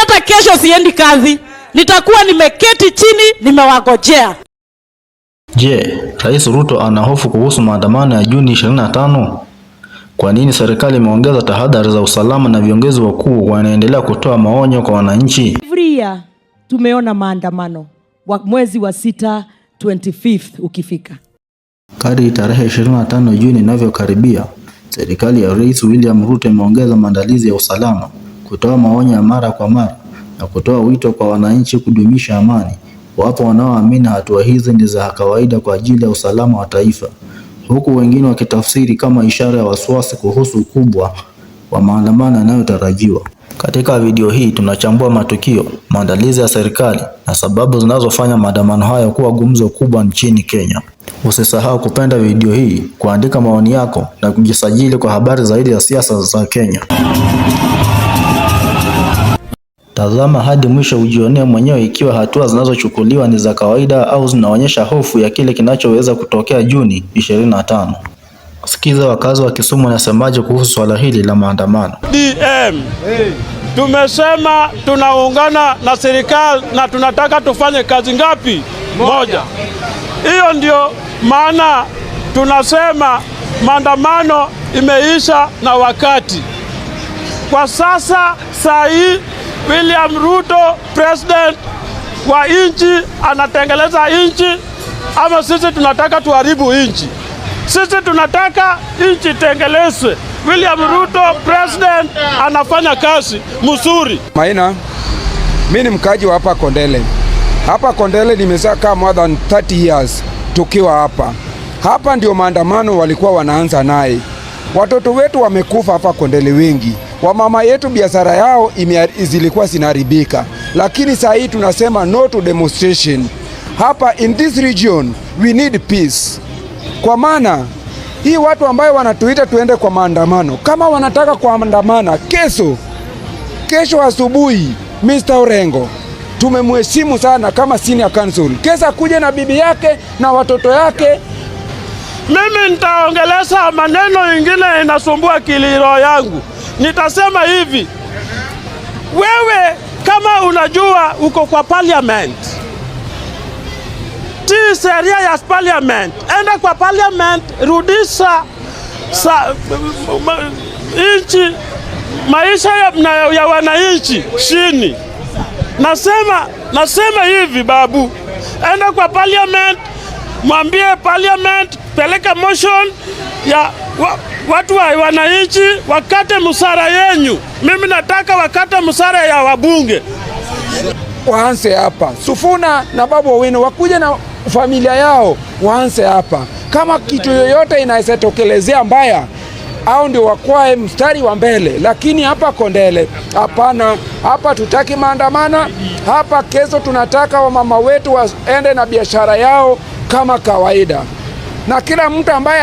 hata kesho siendi kazi, nitakuwa nimeketi chini nimewagojea. Je, Rais Ruto ana hofu kuhusu maandamano ya Juni 25? Kwa nini serikali imeongeza tahadhari za usalama na viongozi wakuu wanaendelea kutoa maonyo kwa wananchi? Every year tumeona maandamano mwezi wa 6 25th ukifika. Kadri tarehe 25 Juni inavyokaribia, serikali ya Rais William Ruto imeongeza maandalizi ya usalama, kutoa maonyo ya mara kwa mara na kutoa wito kwa wananchi kudumisha amani. Wapo wanaoamini hatua hizi ni za kawaida kwa ajili ya usalama wa taifa, huku wengine wakitafsiri kama ishara ya wasiwasi kuhusu ukubwa wa maandamano yanayotarajiwa. Katika video hii tunachambua matukio, maandalizi ya serikali na sababu zinazofanya maandamano haya kuwa gumzo kubwa nchini Kenya. Usisahau kupenda video hii, kuandika maoni yako na kujisajili kwa habari zaidi ya siasa za Kenya. Tazama hadi mwisho ujionee mwenyewe ikiwa hatua zinazochukuliwa ni za kawaida au zinaonyesha hofu ya kile kinachoweza kutokea Juni 25. Sikiza wakazi wa Kisumu wanasemaje kuhusu swala hili la maandamano. Tumesema tunaungana na serikali na tunataka tufanye kazi ngapi? Moja. Hiyo ndio maana tunasema maandamano imeisha na wakati. Kwa sasa saa hii William Ruto president wa nchi anatengeleza nchi, ama sisi tunataka tuharibu nchi? Sisi tunataka nchi tengelezwe. William Ruto president anafanya kazi mzuri. Maina, mimi ni mkaji wa hapa Kondele. Hapa Kondele nimekaa more than 30 years tukiwa hapa. Hapa ndio maandamano walikuwa wanaanza naye. Watoto wetu wamekufa hapa Kondele wengi. Wamama yetu biashara yao zilikuwa zinaharibika. Lakini saa hii tunasema no to demonstration. Hapa in this region we need peace. Kwa maana hii watu ambayo wanatuita tuende kwa maandamano, kama wanataka kuandamana kesho asubuhi, Mr. Orengo tumemheshimu sana kama senior council. Kesa kuja na bibi yake na watoto yake. Mimi nitaongeleza maneno ingine inasumbua kiliro yangu. Nitasema hivi, wewe kama unajua uko kwa parliament, tii sheria ya parliament, enda kwa parliament, rudisha nchi, maisha ya wananchi chini. Nasema hivi babu, enda kwa parliament, mwambie parliament peleka motion ya watu wa wananchi wakate musara yenyu. Mimi nataka wakate musara ya wabunge. Waanze hapa. Sufuna na Babu Owino wakuja na familia yao, waanze hapa. Kama kitu yoyote inaweza tokelezea mbaya, au ndio wakwae mstari wa mbele. Lakini hapa Kondele, hapana. Hapa tutaki maandamano. Hapa kesho tunataka wamama wetu waende na biashara yao kama kawaida. Na kila mtu ambaye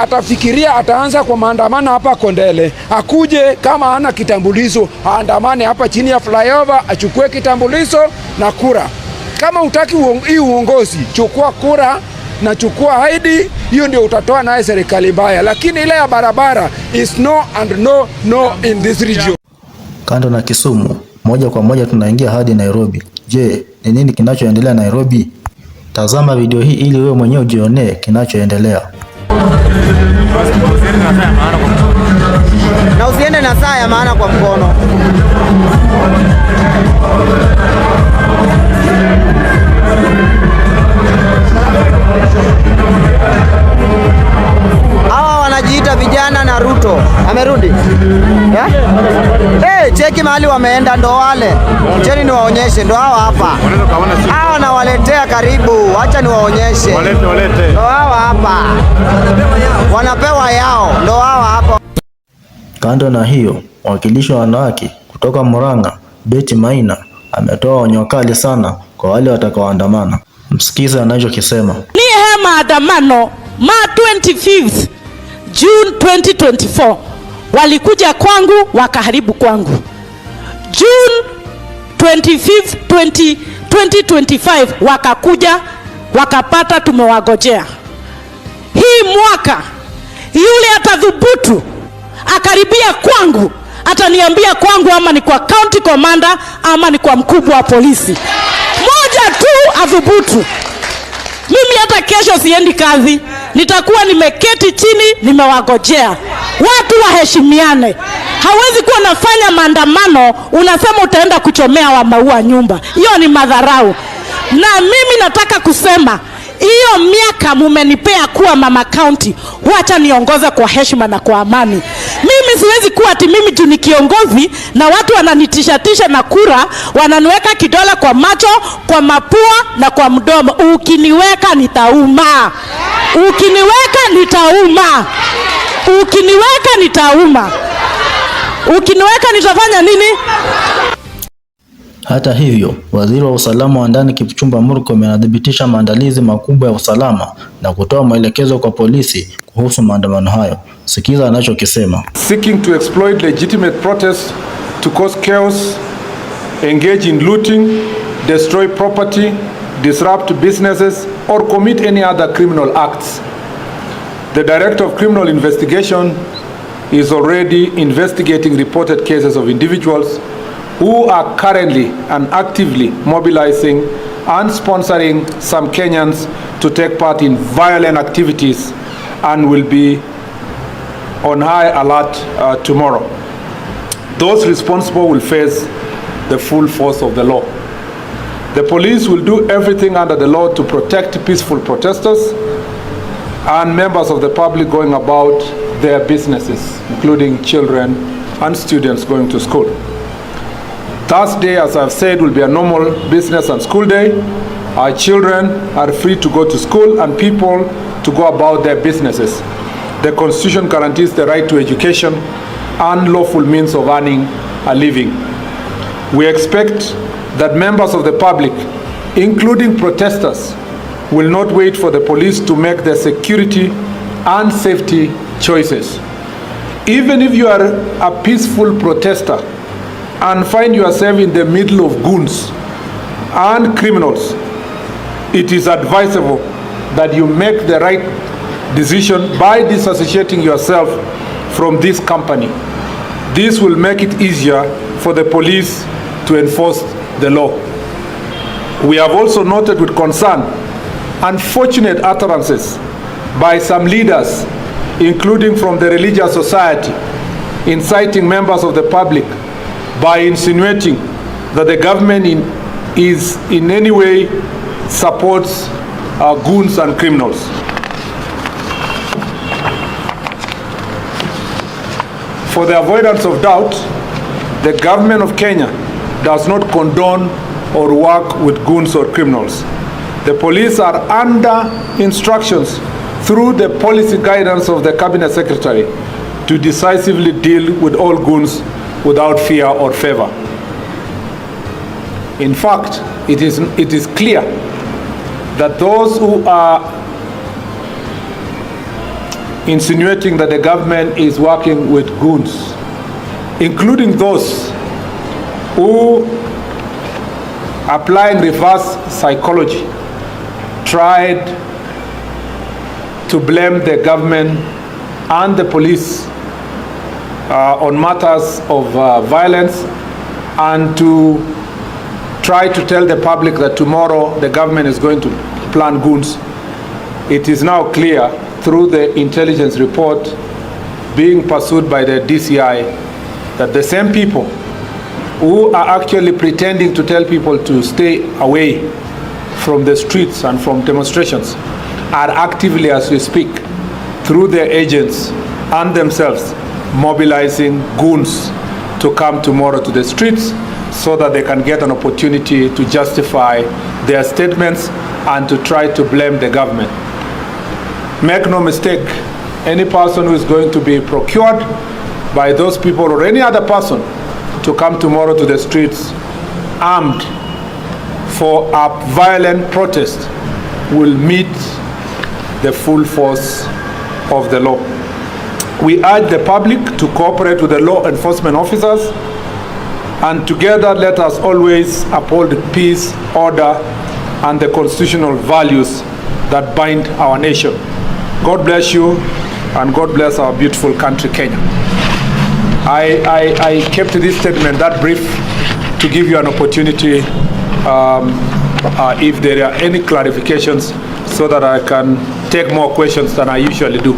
atafikiria ataanza kwa maandamano hapa Kondele, akuje kama hana kitambulisho, aandamane hapa chini ya flyover, achukue kitambulisho na kura. Kama utaki hii uongozi, chukua kura na chukua ID, hiyo ndio utatoa naye serikali mbaya. Lakini ile ya barabara is no and no in this region. Kando na Kisumu, moja kwa moja tunaingia hadi Nairobi. Je, ni nini kinachoendelea Nairobi? Tazama video hii ili wewe mwenyewe ujionee kinachoendelea. Na usiende na saa ya maana kwa mkono. Hawa wanajiita vijana na Ruto. Amerudi? Cheki mahali wameenda, ndo wale. Cheni niwaonyeshe, ndo hawa hapa. Hawa nawaletea karibu, acha niwaonyeshe. Ndo hawa hapa. Wanapewa yao, ndo hawa hapa. Kando na hiyo, mwakilishi wa wanawake kutoka Murang'a, Betty Maina, ametoa onyo kali sana kwa wale watakaoandamana. Msikize anachokisema. Ni maandamano 25th June 2024 walikuja kwangu wakaharibu kwangu. June 25th 2025 wakakuja wakapata tumewagojea. Hii mwaka yule atadhubutu akaribia kwangu ataniambia kwangu ama ni kwa county commander ama ni kwa mkubwa wa polisi. Moja tu adhubutu. Mimi hata kesho siendi kazi, nitakuwa nimeketi chini nimewagojea. Watu waheshimiane. Hawezi kuwa nafanya maandamano unasema utaenda kuchomea wa maua nyumba. Hiyo ni madharau. Na mimi nataka kusema hiyo miaka mumenipea kuwa mama county, wacha niongoze kwa heshima na kwa amani. Mimi siwezi kuwa ati mimi juu ni kiongozi na watu wananitishatisha na kura, wananiweka kidole kwa macho, kwa mapua na kwa mdomo. Ukiniweka nitauma. Ukiniweka nitauma. Ukiniweka nitauma. Ukiniweka nitafanya nini? Hata hivyo, waziri wa usalama wa ndani Kipchumba Murkomen anathibitisha maandalizi makubwa ya usalama na kutoa maelekezo kwa polisi kuhusu maandamano hayo. Sikiza anachokisema. Seeking to exploit legitimate protests to cause chaos, engage in looting, destroy property, disrupt businesses or commit any other criminal acts. The Director of Criminal Investigation is already investigating reported cases of individuals who are currently and actively mobilizing and sponsoring some Kenyans to take part in violent activities and will be on high alert tomorrow. Those responsible will face the full force of the law. The police will do everything under the law to protect peaceful protesters and members of the public going about their businesses, including children and students going to school. Thursday, as I've said, will be a normal business and school day. Our children are free to go to school and people to go about their businesses. The Constitution guarantees the right to education and lawful means of earning a living. We expect that members of the public, including protesters, will not wait for the police to make their security and safety choices. Even if you are a peaceful protester and find yourself in the middle of goons and criminals, it is advisable that you make the right decision by disassociating yourself from this company. This will make it easier for the police to enforce the law. We have also noted with concern unfortunate utterances by some leaders, including from the religious society, inciting members of the public by insinuating that the government is in any way supports goons and criminals. For the avoidance of doubt, the government of Kenya does not condone or work with goons or criminals. The police are under instructions through the policy guidance of the Cabinet Secretary to decisively deal with all goons without fear or favor. In fact, it is clear that those who are insinuating that the government is working with goons, including those who applying reverse psychology, tried to blame the government and the police on matters of violence and to try to tell the public that tomorrow the government is going to plan goons. It is now clear through the intelligence report being pursued by the DCI that the same people who are actually pretending to tell people to stay away from the streets and from demonstrations are actively, as we speak, through their agents and themselves, mobilizing goons to come tomorrow to the streets so that they can get an opportunity to justify their statements and to try to blame the government. Make no mistake, any person who is going to be procured by those people or any other person to come tomorrow to the streets armed for a violent protest will meet the full force of the law. We urge the public to cooperate with the law enforcement officers, and together let us always uphold peace, order, and the constitutional values that bind our nation. God bless you, and God bless our beautiful country, Kenya. I kept this statement that brief to give you an opportunity if there are any clarifications so that I can take more questions than I usually do.